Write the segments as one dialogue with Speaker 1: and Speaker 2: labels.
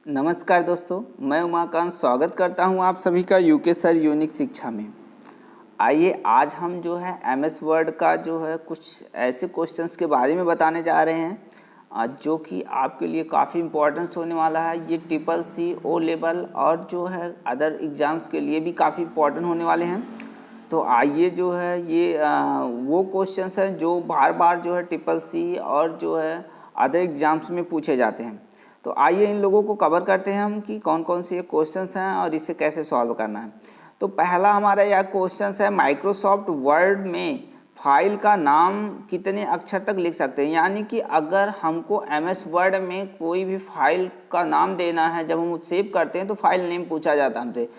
Speaker 1: नमस्कार दोस्तों, मैं उमाकांत स्वागत करता हूं आप सभी का यूके सर यूनिक शिक्षा में। आइए आज हम जो है एमएस वर्ड का जो है कुछ ऐसे क्वेश्चंस के बारे में बताने जा रहे हैं जो कि आपके लिए काफ़ी इम्पोर्टेंस होने वाला है। ये ट्रिपल सी ओ लेवल और जो है अदर एग्ज़ाम्स के लिए भी काफ़ी इम्पोर्टेंट होने वाले हैं। तो आइए जो है ये वो क्वेश्चंस हैं जो बार बार जो है ट्रिपल सी और जो है अदर एग्ज़ाम्स में पूछे जाते हैं। तो आइए इन लोगों को कवर करते हैं हम कि कौन कौन से ये क्वेश्चंस हैं और इसे कैसे सॉल्व करना है। तो पहला हमारा यह क्वेश्चंस है, माइक्रोसॉफ्ट वर्ड में फाइल का नाम कितने अक्षर तक लिख सकते हैं। यानी कि अगर हमको एमएस वर्ड में कोई भी फाइल का नाम देना है, जब हम सेव करते हैं तो फाइल नेम पूछा जाता है हमसे।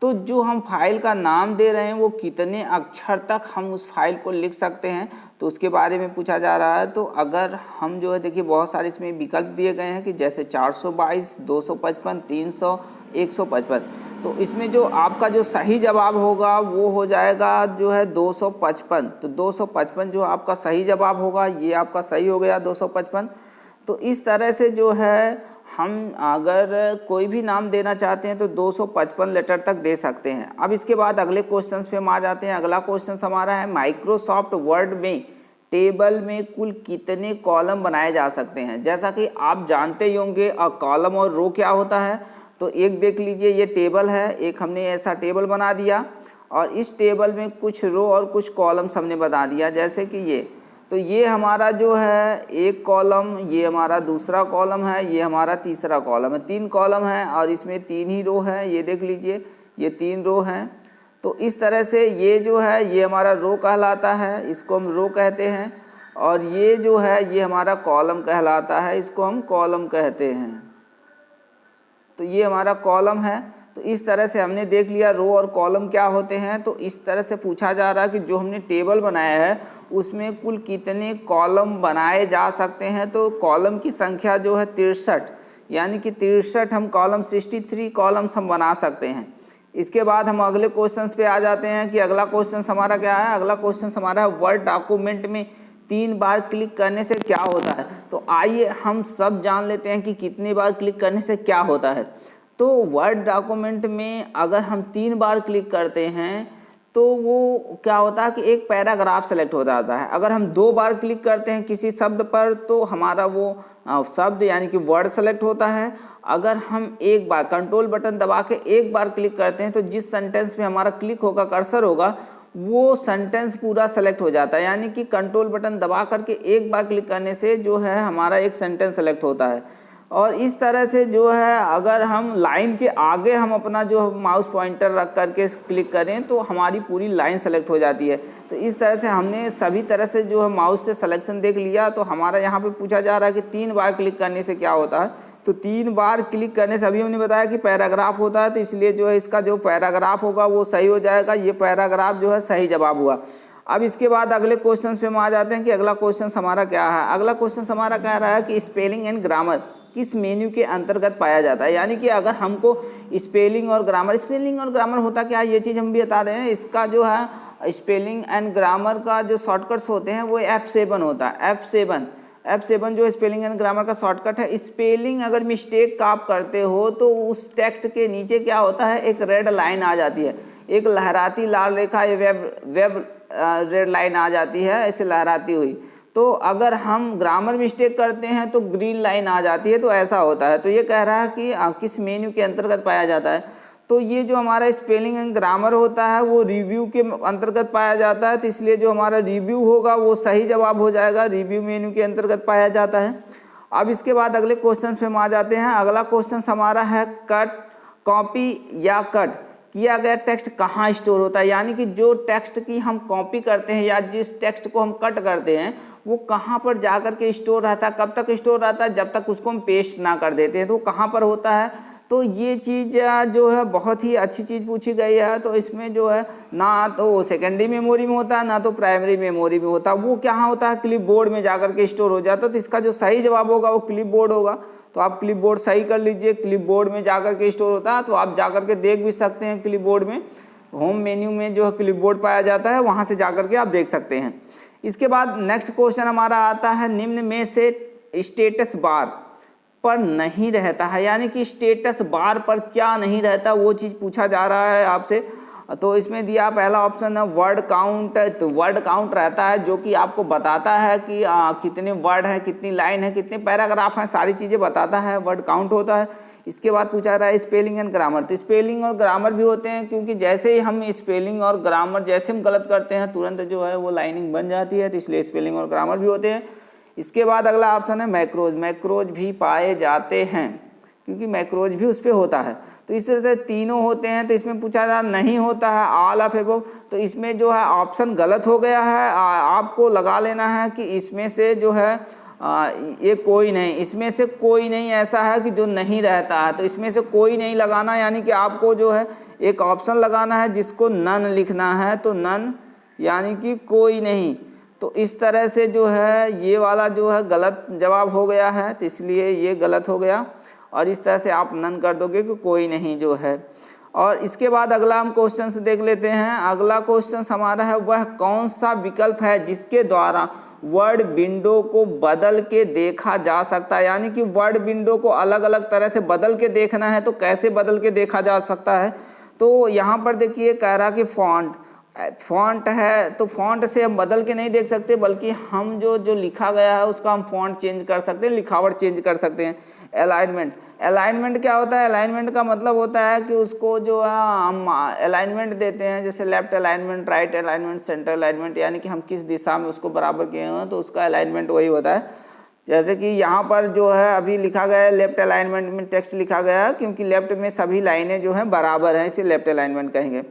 Speaker 1: तो जो हम फाइल का नाम दे रहे हैं वो कितने अक्षर तक हम उस फाइल को लिख सकते हैं, तो उसके बारे में पूछा जा रहा है। तो अगर हम जो है देखिए बहुत सारे इसमें विकल्प दिए गए हैं कि जैसे 422, 255, 300, 155। तो इसमें जो आपका जो सही जवाब होगा वो हो जाएगा जो है 255। तो 255 जो आपका सही जवाब होगा, ये आपका सही हो गया 255। तो इस तरह से जो है हम अगर कोई भी नाम देना चाहते हैं तो 255 लेटर तक दे सकते हैं। अब इसके बाद अगले क्वेश्चंस पे हम आ जाते हैं। अगला क्वेश्चन हमारा है, माइक्रोसॉफ्ट वर्ड में टेबल में कुल कितने कॉलम बनाए जा सकते हैं। जैसा कि आप जानते ही होंगे कॉलम और रो क्या होता है। तो एक देख लीजिए, ये टेबल है, एक हमने ऐसा टेबल बना दिया और इस टेबल में कुछ रो और कुछ कॉलम्स हमने बना दिया, जैसे कि ये। तो ये हमारा जो है एक कॉलम, ये हमारा दूसरा कॉलम है, ये हमारा तीसरा कॉलम है। 3 कॉलम है और इसमें 3 ही रो है। ये देख लीजिए, ये 3 रो हैं। तो इस तरह से ये जो है ये हमारा रो कहलाता है, इसको हम रो कहते हैं। और ये जो है ये हमारा कॉलम कहलाता है, इसको हम कॉलम कहते हैं। तो ये हमारा कॉलम है। तो इस तरह से हमने देख लिया रो और कॉलम क्या होते हैं। तो इस तरह से पूछा जा रहा है कि जो हमने टेबल बनाया है उसमें कुल कितने कॉलम बनाए जा सकते हैं। तो कॉलम की संख्या जो है 63, यानी कि 63 हम कॉलम 63 कॉलम्स हम बना सकते हैं। इसके बाद हम अगले क्वेश्चंस पे आ जाते हैं कि अगला क्वेश्चन हमारा क्या है। अगला क्वेश्चन हमारा है, वर्ड डॉक्यूमेंट में 3 बार क्लिक करने से क्या होता है। तो आइए हम सब जान लेते हैं कि कितनी बार क्लिक करने से क्या होता है। तो वर्ड डॉक्यूमेंट में अगर हम 3 बार क्लिक करते हैं तो वो क्या होता है कि एक पैराग्राफ सेलेक्ट हो जाता है। अगर हम 2 बार क्लिक करते हैं किसी शब्द पर तो हमारा वो शब्द यानी कि वर्ड सेलेक्ट होता है। अगर हम एक बार कंट्रोल बटन दबा के एक बार क्लिक करते हैं तो जिस सेंटेंस में हमारा क्लिक होगा, कर्सर होगा, वो सेंटेंस पूरा सेलेक्ट हो जाता है। यानी कि कंट्रोल बटन दबा करके एक बार क्लिक करने से जो है हमारा एक सेंटेंस सेलेक्ट होता है। और इस तरह से जो है अगर हम लाइन के आगे हम अपना जो माउस पॉइंटर रख करके क्लिक करें तो हमारी पूरी लाइन सेलेक्ट हो जाती है। तो इस तरह से हमने सभी तरह से जो है माउस से सिलेक्शन देख लिया। तो हमारा यहाँ पे पूछा जा रहा है कि 3 बार क्लिक करने से क्या होता है। तो 3 बार क्लिक करने से अभी हमने बताया कि पैराग्राफ होता है, तो इसलिए जो है इसका जो पैराग्राफ होगा वो सही हो जाएगा। ये पैराग्राफ जो है सही जवाब हुआ। अब इसके बाद अगले क्वेश्चन पे हम आ जाते हैं कि अगला क्वेश्चन हमारा क्या है। अगला क्वेश्चन हमारा कह रहा है कि स्पेलिंग एंड ग्रामर किस मेन्यू के अंतर्गत पाया जाता है। यानी कि अगर हमको स्पेलिंग और ग्रामर होता क्या है, ये चीज़ हम भी बता रहे हैं। इसका जो है स्पेलिंग एंड ग्रामर का जो शॉर्टकट्स होते हैं वो F7 होता है। F7 जो स्पेलिंग एंड ग्रामर का शॉर्टकट है। स्पेलिंग अगर मिस्टेक का आप करते हो तो उस टेक्स्ट के नीचे क्या होता है, एक रेड लाइन आ जाती है, एक लहराती लाल रेखा, वेब रेड लाइन आ जाती है ऐसे लहराती हुई। तो अगर हम ग्रामर मिस्टेक करते हैं तो ग्रीन लाइन आ जाती है। तो ऐसा होता है। तो ये कह रहा है कि किस मेन्यू के अंतर्गत पाया जाता है। तो ये जो हमारा स्पेलिंग एंड ग्रामर होता है वो रिव्यू के अंतर्गत पाया जाता है। तो इसलिए जो हमारा रिव्यू होगा वो सही जवाब हो जाएगा, रिव्यू मेन्यू के अंतर्गत पाया जाता है। अब इसके बाद अगले क्वेश्चन पे हम आ जाते हैं। अगला क्वेश्चन हमारा है, कट, कॉपी या कट किया गया टेक्स्ट कहाँ स्टोर होता है। यानी कि जो टेक्स्ट की हम कॉपी करते हैं या जिस टेक्स्ट को हम कट करते हैं वो कहाँ पर जा कर के स्टोर रहता है, कब तक स्टोर रहता है, जब तक उसको हम पेस्ट ना कर देते हैं। तो कहाँ पर होता है। तो ये चीज़ जो है बहुत ही अच्छी चीज़ पूछी गई है। तो इसमें जो है ना तो सेकेंडरी मेमोरी में होता है ना तो प्राइमरी मेमोरी में होता है। वो कहाँ होता है, क्लिप बोर्ड में जा कर के स्टोर हो जाता है। तो इसका जो सही जवाब होगा वो क्लिप बोर्ड होगा। तो आप क्लिप बोर्ड सही कर लीजिए, क्लिप बोर्ड में जा कर के स्टोर होता है। तो आप जा कर के देख भी सकते हैं, क्लिप बोर्ड में होम मेन्यू में जो है क्लिप बोर्ड पाया जाता है, वहाँ से जा कर के आप देख सकते हैं। इसके बाद नेक्स्ट क्वेश्चन हमारा आता है, निम्न में से स्टेटस बार पर नहीं रहता है, यानी कि स्टेटस बार पर क्या नहीं रहता वो चीज़ पूछा जा रहा है आपसे। तो इसमें दिया पहला ऑप्शन है वर्ड काउंट। तो वर्ड काउंट रहता है जो कि आपको बताता है कि कितने वर्ड हैं, कितनी लाइन है, कितने पैराग्राफ हैं, सारी चीज़ें बताता है, वर्ड काउंट होता है। इसके बाद पूछा रहा है स्पेलिंग एंड ग्रामर। तो स्पेलिंग और ग्रामर भी होते हैं, क्योंकि जैसे ही हम स्पेलिंग और ग्रामर जैसे हम गलत करते हैं तुरंत जो है वो लाइनिंग बन जाती है, तो इसलिए स्पेलिंग और ग्रामर भी होते हैं। इसके बाद अगला ऑप्शन है मैक्रोज। मैक्रोज भी पाए जाते हैं, क्योंकि मैक्रोज भी उस पर होता है। तो इस तरह से तीनों होते हैं। तो इसमें पूछा जा नहीं होता है ऑल ऑफ एबव। तो इसमें जो है ऑप्शन गलत हो गया है। आपको लगा लेना है कि इसमें से जो है ये कोई नहीं, इसमें से कोई नहीं ऐसा है कि जो नहीं रहता है। तो इसमें से कोई नहीं लगाना, यानी कि आपको जो है एक ऑप्शन लगाना है जिसको नन लिखना है। तो नन यानी कि कोई नहीं। तो इस तरह से जो है ये वाला जो है गलत जवाब हो गया है, तो इसलिए ये गलत हो गया। और इस तरह से आप नन कर दोगे कि कोई नहीं जो है। और इसके बाद अगला हम क्वेश्चन से देख लेते हैं। अगला क्वेश्चन हमारा है वह कौन सा विकल्प है जिसके द्वारा वर्ड विंडो को बदल के देखा जा सकता है, यानी कि वर्ड विंडो को अलग अलग तरह से बदल के देखना है। तो कैसे बदल के देखा जा सकता है? तो यहाँ पर देखिए कह रहा कि फॉन्ट है, तो फॉन्ट से हम बदल के नहीं देख सकते, बल्कि हम जो लिखा गया है उसका हम फॉन्ट चेंज कर सकते हैं, लिखावट चेंज कर सकते हैं। अलाइनमेंट क्या होता है? अलाइनमेंट का मतलब होता है कि उसको जो है हम अलाइनमेंट देते हैं, जैसे left alignment, right alignment, centre alignment, यानी कि हम किस दिशा में उसको बराबर किए हैं, तो उसका अलाइनमेंट वही होता है। जैसे कि यहाँ पर जो है अभी लिखा गया है लेफ्ट अलाइनमेंट में टेक्स्ट लिखा गया है, क्योंकि लेफ्ट में सभी लाइनें जो हैं बराबर हैं, इसे लेफ्ट अलाइनमेंट कहेंगे।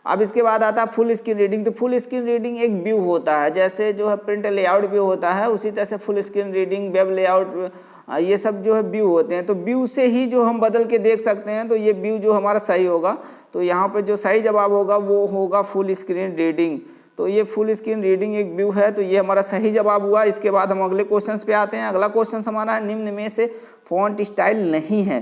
Speaker 1: अब इसके बाद आता है फुल स्क्रीन रीडिंग। तो फुल स्क्रीन रीडिंग एक व्यू होता है, जैसे जो है प्रिंट लेआउट व्यू होता है, उसी तरह से full screen reading, web layout, ये सब जो है व्यू होते हैं। तो व्यू से ही जो हम बदल के देख सकते हैं। तो ये व्यू जो हमारा सही होगा। तो यहाँ पे जो सही जवाब होगा वो होगा फुल स्क्रीन रीडिंग। तो ये फुल स्क्रीन रीडिंग एक व्यू है, तो ये हमारा सही जवाब हुआ। इसके बाद हम अगले क्वेश्चन पे आते हैं। अगला क्वेश्चन हमारा है निम्न में से फॉन्ट स्टाइल नहीं है।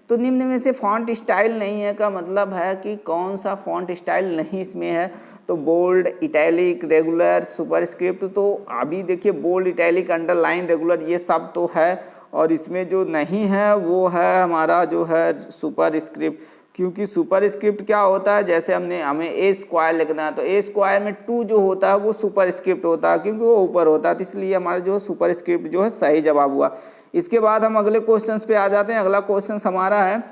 Speaker 1: तो निम्न में से फॉन्ट स्टाइल नहीं है का मतलब है कि कौन सा फॉन्ट स्टाइल नहीं इसमें है। तो बोल्ड, इटैलिक, रेगुलर, सुपरस्क्रिप्ट। तो अभी देखिए बोल्ड, इटैलिक, अंडरलाइन, रेगुलर ये सब तो है, और इसमें जो नहीं है वो है हमारा जो है सुपरस्क्रिप्ट। क्योंकि सुपरस्क्रिप्ट क्या होता है, जैसे हमें ए स्क्वायर लिखना है, तो ए स्क्वायर में 2 जो होता है वो सुपरस्क्रिप्ट होता है, क्योंकि वो ऊपर होता है। तो इसलिए हमारा जो सुपरस्क्रिप्ट जो है सही जवाब हुआ। इसके बाद हम अगले क्वेश्चन पे आ जाते हैं। अगला क्वेश्चन हमारा है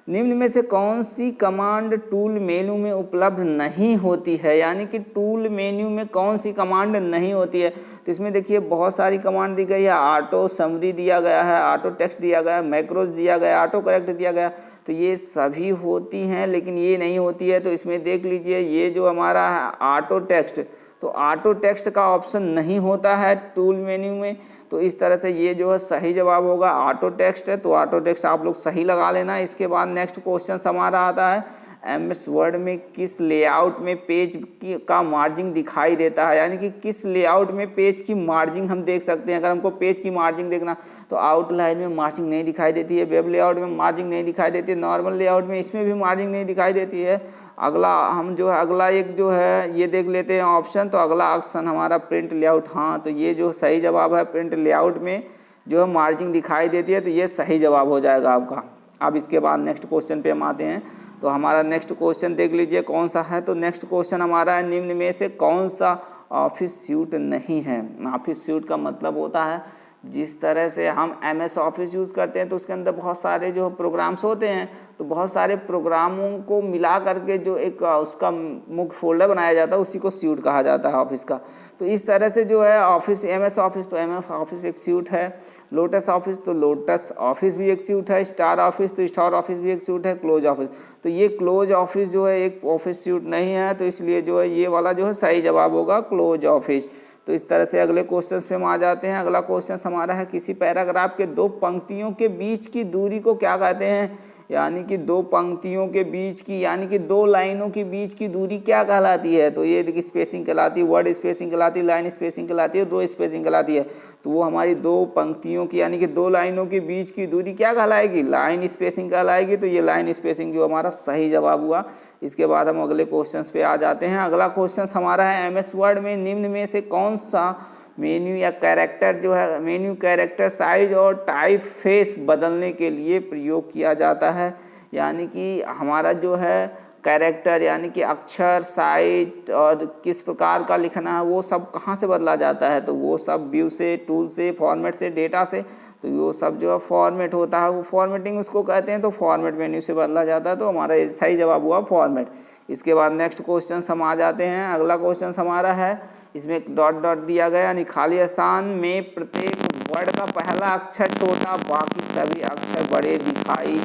Speaker 1: निम्न में से कौन सी कमांड टूल मेन्यू में उपलब्ध नहीं होती है, यानी कि टूल मेन्यू में कौन सी कमांड नहीं होती है। तो इसमें देखिए बहुत सारी कमांड दी गई है। ऑटो समरी दिया गया है, ऑटो टेक्स्ट दिया गया है, मैक्रोज दिया गया, ऑटो करेक्ट दिया गया। तो ये सभी होती हैं, लेकिन ये नहीं होती है। तो इसमें देख लीजिए ये जो हमारा है ऑटो टेक्स्ट, तो ऑटो टेक्स्ट का ऑप्शन नहीं होता है टूल मेन्यू में। तो इस तरह से ये जो है सही जवाब होगा ऑटो टेक्स्ट है। तो ऑटो टेक्स्ट आप लोग सही लगा लेना। इसके बाद नेक्स्ट क्वेश्चन हमारा आता है एमएस वर्ड में किस लेआउट में पेज का मार्जिंग दिखाई देता है, यानी कि किस लेआउट में पेज की मार्जिंग हम देख सकते हैं। अगर हमको पेज की मार्जिंग देखना तो आउटलाइन में मार्जिंग नहीं दिखाई देती है, वेब लेआउट में मार्जिंग नहीं दिखाई देती है, नॉर्मल लेआउट में इसमें भी मार्जिंग नहीं दिखाई देती है। अगला हम जो है अगला एक जो है ये देख लेते हैं ऑप्शन। तो अगला ऑप्शन हमारा प्रिंट लेआउट, हाँ तो ये जो सही जवाब है प्रिंट लेआउट में जो है मार्जिंग दिखाई देती है, तो ये सही जवाब हो जाएगा आपका। अब इसके बाद नेक्स्ट क्वेश्चन पे हम आते हैं। तो हमारा नेक्स्ट क्वेश्चन देख लीजिए कौन सा है। तो नेक्स्ट क्वेश्चन हमारा है निम्न में से कौन सा ऑफिस सूट नहीं है। ऑफिस सूट का मतलब होता है जिस तरह से हम एमएस ऑफिस यूज़ करते हैं तो उसके अंदर बहुत सारे जो प्रोग्राम्स होते हैं, तो बहुत सारे प्रोग्रामों को मिला करके जो एक उसका मुख्य फोल्डर बनाया जाता है उसी को सूट कहा जाता है ऑफिस का। तो इस तरह से जो है ऑफिस एमएस ऑफिस, तो एमएस ऑफिस एक सूट है। लोटस ऑफिस, तो लोटस ऑफिस भी एक सूट है। स्टार ऑफिस, तो स्टार ऑफिस भी एक सूट है। क्लोज ऑफिस, तो ये क्लोज ऑफिस जो है एक ऑफिस सूट नहीं है, तो इसलिए जो है ये वाला जो है सही जवाब होगा क्लोज ऑफिस। तो इस तरह से अगले क्वेश्चन पे हम आ जाते हैं। अगला क्वेश्चन हमारा है किसी पैराग्राफ के 2 पंक्तियों के बीच की दूरी को क्या कहते हैं, यानी कि 2 पंक्तियों के बीच की यानी कि 2 लाइनों के बीच की दूरी क्या कहलाती है। तो ये देखिए स्पेसिंग कहलाती है, वर्ड स्पेसिंग कहलाती है, लाइन स्पेसिंग कहलाती है, रो स्पेसिंग कहलाती है। तो वो हमारी 2 पंक्तियों की यानी कि 2 लाइनों के बीच की दूरी क्या कहलाएगी, लाइन स्पेसिंग कहलाएगी। तो ये लाइन स्पेसिंग जो हमारा सही जवाब हुआ। इसके बाद हम अगले क्वेश्चन पे आ जाते हैं। अगला क्वेश्चन हमारा है एमएस वर्ड में निम्न में से कौन सा मेन्यू या कैरेक्टर जो है, मेन्यू कैरेक्टर साइज और टाइप फेस बदलने के लिए प्रयोग किया जाता है। यानी कि हमारा जो है कैरेक्टर यानी कि अक्षर, साइज और किस प्रकार का लिखना है वो सब कहाँ से बदला जाता है, तो वो सब व्यू से, टूल से, फॉर्मेट से, डेटा से, तो वो सब जो है फॉर्मेट होता है, वो फॉर्मेटिंग उसको कहते हैं, तो फॉर्मेट मेन्यू से बदला जाता है। तो हमारा सही जवाब हुआ फॉर्मेट। इसके बाद नेक्स्ट क्वेश्चन हम आ जाते हैं। अगला क्वेश्चन हमारा है, इसमें एक डॉट डॉट दिया गया यानी खाली स्थान में प्रत्येक वर्ड का पहला अक्षर छोटा, बाकी सभी अक्षर बड़े दिखाई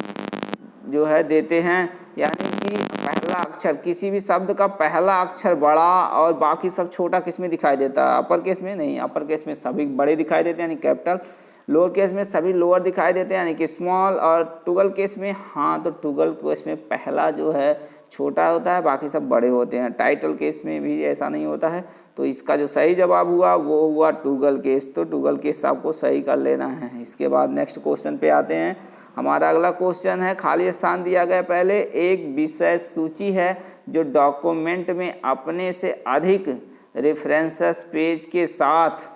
Speaker 1: जो है देते हैं। यानी कि पहला अक्षर, किसी भी शब्द का पहला अक्षर बड़ा और बाकी सब छोटा किस में दिखाई देता है? अपर केस में नहीं, अपर केस में सभी बड़े दिखाई देते हैं यानी कैपिटल, लोअर केस में सभी लोअर दिखाई देते हैं यानी कि स्मॉल, और टुगल केस में, हाँ तो टुगल केस में पहला जो है छोटा होता है, बाकी सब बड़े होते हैं। टाइटल केस में भी ऐसा नहीं होता है। तो इसका जो सही जवाब हुआ वो हुआ टुगल केस। तो टुगल केस आपको सही कर लेना है। इसके बाद नेक्स्ट क्वेश्चन पे आते हैं। हमारा अगला क्वेश्चन है, खाली स्थान दिया गया पहले एक विषय सूची है जो डॉक्यूमेंट में अपने से अधिक रेफरेंसेस पेज के साथ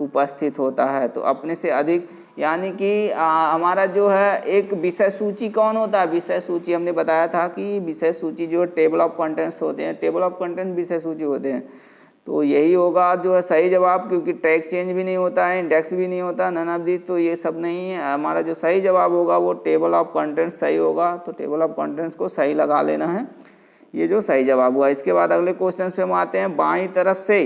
Speaker 1: उपस्थित होता है। तो अपने से अधिक यानी कि हमारा जो है एक विषय सूची कौन होता है? विषय सूची हमने बताया था कि विषय सूची जो टेबल ऑफ कंटेंट्स होते हैं, टेबल ऑफ कंटेंट विषय सूची होते हैं। तो यही होगा जो है सही जवाब, क्योंकि टैग चेंज भी नहीं होता है, इंडेक्स भी नहीं होता, नन ऑफ दिस, तो ये सब नहीं है। हमारा जो सही जवाब होगा वो टेबल ऑफ कंटेंट्स सही होगा। तो टेबल ऑफ कंटेंट्स को सही लगा लेना है, ये जो सही जवाब हुआ। इसके बाद अगले क्वेश्चन पे हम आते हैं। बाईं तरफ से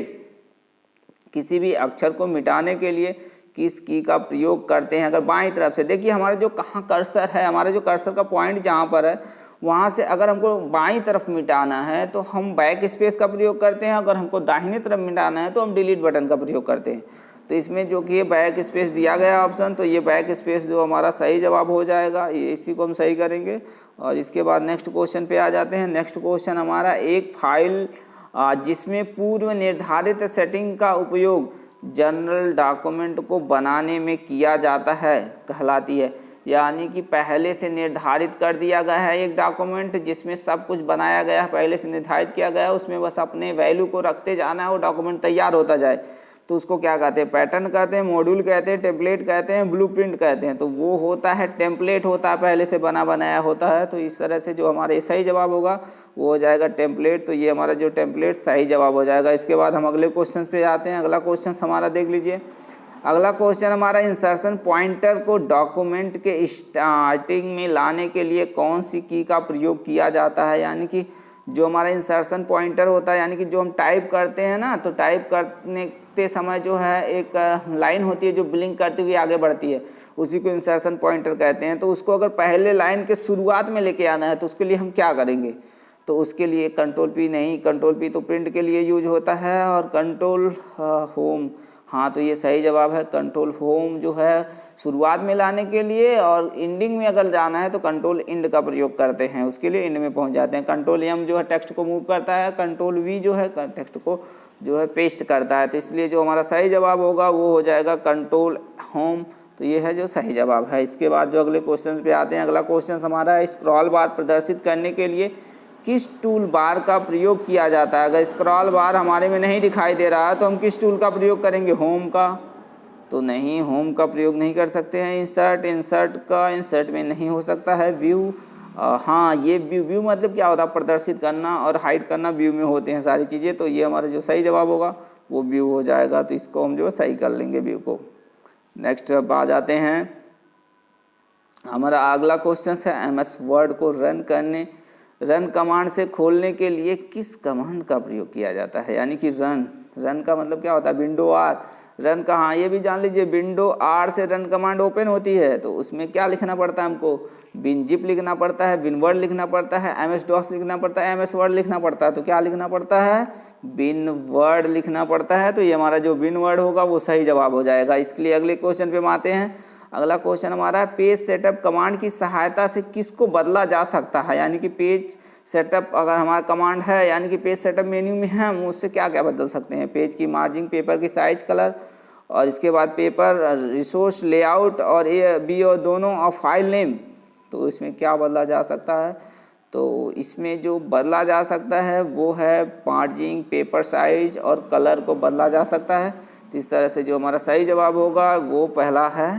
Speaker 1: किसी भी अक्षर को मिटाने के लिए किस की का प्रयोग करते हैं? अगर बाईं तरफ से देखिए, हमारा जो कहाँ कर्सर है, हमारा जो कर्सर का पॉइंट जहाँ पर है वहाँ से अगर हमको बाईं तरफ मिटाना है तो हम बैक स्पेस का प्रयोग करते हैं। अगर हमको दाहिने तरफ मिटाना है तो हम डिलीट बटन का प्रयोग करते हैं। तो इसमें जो कि ये बैक स्पेस दिया गया ऑप्शन, तो ये बैक स्पेस जो हमारा सही जवाब हो जाएगा, ये इसी को हम सही करेंगे। और इसके बाद नेक्स्ट क्वेश्चन पे आ जाते हैं। नेक्स्ट क्वेश्चन हमारा, एक फाइल जिसमें पूर्व निर्धारित सेटिंग का उपयोग जनरल डॉक्यूमेंट को बनाने में किया जाता है कहलाती है। यानी कि पहले से निर्धारित कर दिया गया है एक डॉक्यूमेंट जिसमें सब कुछ बनाया गया है, पहले से निर्धारित किया गया है, उसमें बस अपने वैल्यू को रखते जाना है, वो डॉक्यूमेंट तैयार होता जाए, तो उसको क्या कहते हैं? पैटर्न कहते हैं, मॉड्यूल कहते हैं, टेम्पलेट कहते हैं, ब्लूप्रिंट कहते हैं। तो वो होता है टेम्पलेट, होता है पहले से बना बनाया होता है। तो इस तरह से जो हमारे सही जवाब होगा वो हो जाएगा टेम्पलेट। तो ये हमारा जो टेम्पलेट सही जवाब हो जाएगा। इसके बाद हम अगले क्वेश्चन पे जाते हैं। अगला क्वेश्चन हमारा देख लीजिए। अगला क्वेश्चन हमारा, इंसर्शन पॉइंटर को डॉक्यूमेंट के स्टार्टिंग में लाने के लिए कौन सी की का प्रयोग किया जाता है? यानी कि जो हमारा इंसर्शन पॉइंटर होता है, यानी कि जो हम टाइप करते हैं ना, तो टाइप करते समय जो है एक लाइन होती है जो ब्लिंक करती हुई आगे बढ़ती है, उसी को इंसर्शन पॉइंटर कहते हैं। तो उसको अगर पहले लाइन के शुरुआत में लेके आना है तो उसके लिए हम क्या करेंगे? तो उसके लिए कंट्रोल पी नहीं, कंट्रोल पी तो प्रिंट के लिए यूज होता है, और कंट्रोल होम, हाँ तो ये सही जवाब है। कंट्रोल होम जो है शुरुआत में लाने के लिए, और इंडिंग में अगर जाना है तो कंट्रोल इंड का प्रयोग करते हैं, उसके लिए इंड में पहुंच जाते हैं। कंट्रोल एम जो है टेक्स्ट को मूव करता है, कंट्रोल वी जो है टेक्स्ट को जो है पेस्ट करता है। तो इसलिए जो हमारा सही जवाब होगा वो हो जाएगा कंट्रोल होम। तो ये है जो सही जवाब है। इसके बाद जो अगले क्वेश्चन पे आते हैं। अगला क्वेश्चन हमारा है, स्क्रॉल बार प्रदर्शित करने के लिए किस टूल बार का प्रयोग किया जाता है? अगर स्क्रॉल बार हमारे में नहीं दिखाई दे रहा है तो हम किस टूल का प्रयोग करेंगे? होम का? तो नहीं, होम का प्रयोग नहीं कर सकते हैं। इंसर्ट का इंसर्ट में नहीं हो सकता है। व्यू, हाँ ये व्यू मतलब क्या होता है? प्रदर्शित करना और हाइड करना, व्यू में होते हैं सारी चीज़ें। तो ये हमारा जो सही जवाब होगा वो व्यू हो जाएगा। तो इसको हम जो सही कर लेंगे, व्यू को। नेक्स्ट अब आ जाते हैं। हमारा अगला क्वेश्चन है, MS वर्ड को रन कमांड से खोलने के लिए किस कमांड का प्रयोग किया जाता है? यानी कि रन का मतलब क्या होता है? Window are. रन का, हाँ ये भी जान लीजिए, विंडो आर से रन कमांड ओपन होती है। तो उसमें क्या लिखना पड़ता है हमको? विनजिप लिखना पड़ता है, विनवर्ड लिखना पड़ता है, MS DOS लिखना पड़ता है, MS वर्ड लिखना पड़ता है। तो क्या लिखना पड़ता है? विनवर्ड लिखना पड़ता है। तो ये हमारा जो विनवर्ड होगा वो सही जवाब हो जाएगा। इसके लिए अगले क्वेश्चन पे हम आते हैं। अगला क्वेश्चन हमारा है, पेज सेटअप कमांड की सहायता से किसको बदला जा सकता है? यानी कि पेज सेटअप अगर हमारा कमांड है, यानी कि पेज सेटअप मेन्यू में है, हम उससे क्या क्या बदल सकते हैं? पेज की मार्जिन, पेपर की साइज, कलर, और इसके बाद पेपर रिसोर्स लेआउट, और ए बी और दोनों, और फाइल नेम। तो इसमें क्या बदला जा सकता है? तो इसमें जो बदला जा सकता है वो है मार्जिन, पेपर साइज और कलर को बदला जा सकता है। तो इस तरह से जो हमारा सही जवाब होगा वो पहला है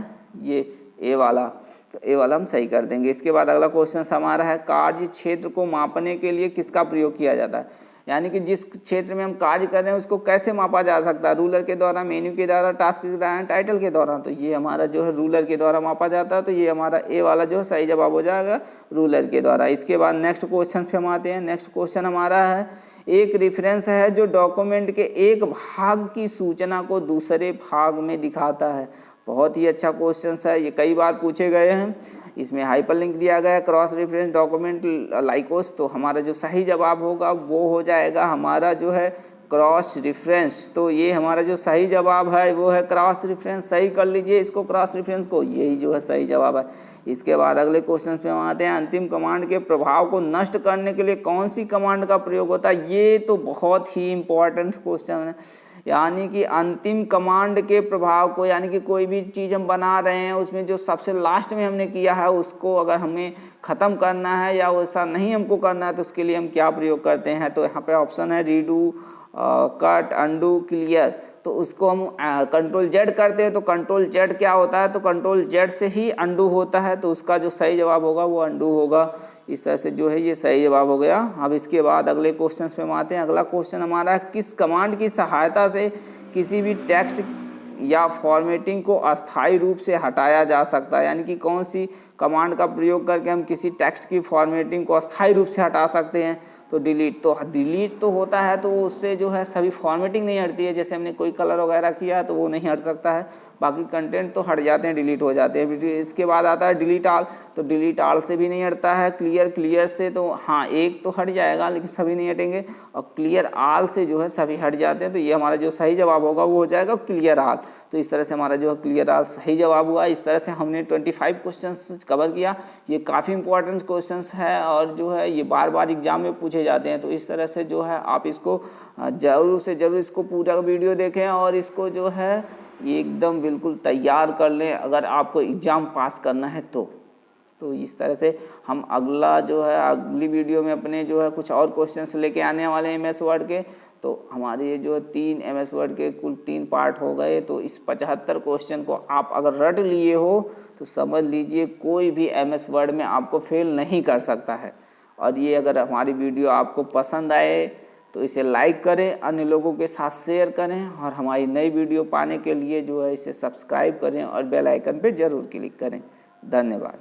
Speaker 1: ये ए वाला, तो ए वाला हम सही कर देंगे। इसके बाद अगला क्वेश्चन हमारा है कार्य क्षेत्र को मापने के लिए किसका प्रयोग किया जाता है, यानी कि जिस क्षेत्र में हम कार्य कर रहे हैं उसको कैसे मापा जा सकता है, रूलर के द्वारा, मेन्यू के द्वारा, टास्क के द्वारा, टाइटल के द्वारा। तो ये हमारा जो है रूलर के द्वारा मापा जाता है, तो ये हमारा ए वाला जो है सही जवाब हो जाएगा रूलर के द्वारा। इसके बाद नेक्स्ट क्वेश्चन पे हम आते हैं। नेक्स्ट क्वेश्चन हमारा है एक रेफरेंस है जो डॉक्यूमेंट के एक भाग की सूचना को दूसरे भाग में दिखाता है। बहुत ही अच्छा क्वेश्चन है, ये कई बार पूछे गए हैं। इसमें हाइपरलिंक दिया गया है क्रॉस रेफरेंस डॉक्यूमेंट लाइकोस, तो हमारा जो सही जवाब होगा वो हो जाएगा हमारा जो है क्रॉस रेफरेंस। तो ये हमारा जो सही जवाब है वो है क्रॉस रेफरेंस। सही कर लीजिए इसको, क्रॉस रेफरेंस को, यही जो है सही जवाब है। इसके बाद अगले क्वेश्चन पे हम आते हैं। अंतिम कमांड के प्रभाव को नष्ट करने के लिए कौन सी कमांड का प्रयोग होता है, ये तो बहुत ही इम्पोर्टेंट क्वेश्चन है। यानी कि अंतिम कमांड के प्रभाव को, यानी कि कोई भी चीज़ हम बना रहे हैं उसमें जो सबसे लास्ट में हमने किया है उसको अगर हमें ख़त्म करना है या वैसा नहीं हमको करना है तो उसके लिए हम क्या प्रयोग करते हैं। तो यहाँ पे ऑप्शन है रीडू, कट, अंडू, क्लियर। तो उसको हम कंट्रोल जेड करते हैं, तो कंट्रोल जेड क्या होता है, तो कंट्रोल जेड से ही अंडू होता है, तो उसका जो सही जवाब होगा वो अंडू होगा। इस तरह से जो है ये सही जवाब हो गया। अब इसके बाद अगले क्वेश्चन पे हम आते हैं। अगला क्वेश्चन हमारा है किस कमांड की सहायता से किसी भी टेक्स्ट या फॉर्मेटिंग को अस्थायी रूप से हटाया जा सकता है, यानी कि कौन सी कमांड का प्रयोग करके हम किसी टेक्स्ट की फॉर्मेटिंग को अस्थायी रूप से हटा सकते हैं। तो डिलीट, तो डिलीट तो होता है तो उससे जो है सभी फॉर्मेटिंग नहीं हटती है, जैसे हमने कोई कलर वगैरह किया तो वो नहीं हट सकता है, बाकी कंटेंट तो हट जाते हैं, डिलीट हो जाते हैं। इसके बाद आता है डिलीट ऑल, तो डिलीट ऑल से भी नहीं हटता है। क्लियर, क्लियर से तो हाँ एक तो हट जाएगा लेकिन सभी नहीं हटेंगे, और क्लियर ऑल से जो है सभी हट जाते हैं। तो ये हमारा जो सही जवाब होगा वो हो जाएगा क्लियर ऑल। तो इस तरह से हमारा जो है क्लियर ऑल सही जवाब हुआ। इस तरह से हमने 25 क्वेश्चन कवर किया। ये काफ़ी इंपॉर्टेंट क्वेश्चन है और जो है ये बार बार एग्जाम में पूछे जाते हैं। तो इस तरह से जो है आप इसको ज़रूर से ज़रूर इसको पूरा वीडियो देखें और इसको जो है एकदम बिल्कुल तैयार कर लें अगर आपको एग्ज़ाम पास करना है तो इस तरह से हम अगला जो है अगली वीडियो में अपने जो है कुछ और क्वेश्चंस लेके आने वाले हैं एमएस वर्ड के। तो हमारे ये जो 3 एमएस वर्ड के कुल 3 पार्ट हो गए। तो इस 75 क्वेश्चन को आप अगर रट लिए हो तो समझ लीजिए कोई भी एमएस वर्ड में आपको फेल नहीं कर सकता है। और ये अगर हमारी वीडियो आपको पसंद आए तो इसे लाइक करें, अन्य लोगों के साथ शेयर करें और हमारी नई वीडियो पाने के लिए जो है इसे सब्सक्राइब करें और बेल आइकन पे ज़रूर क्लिक करें। धन्यवाद।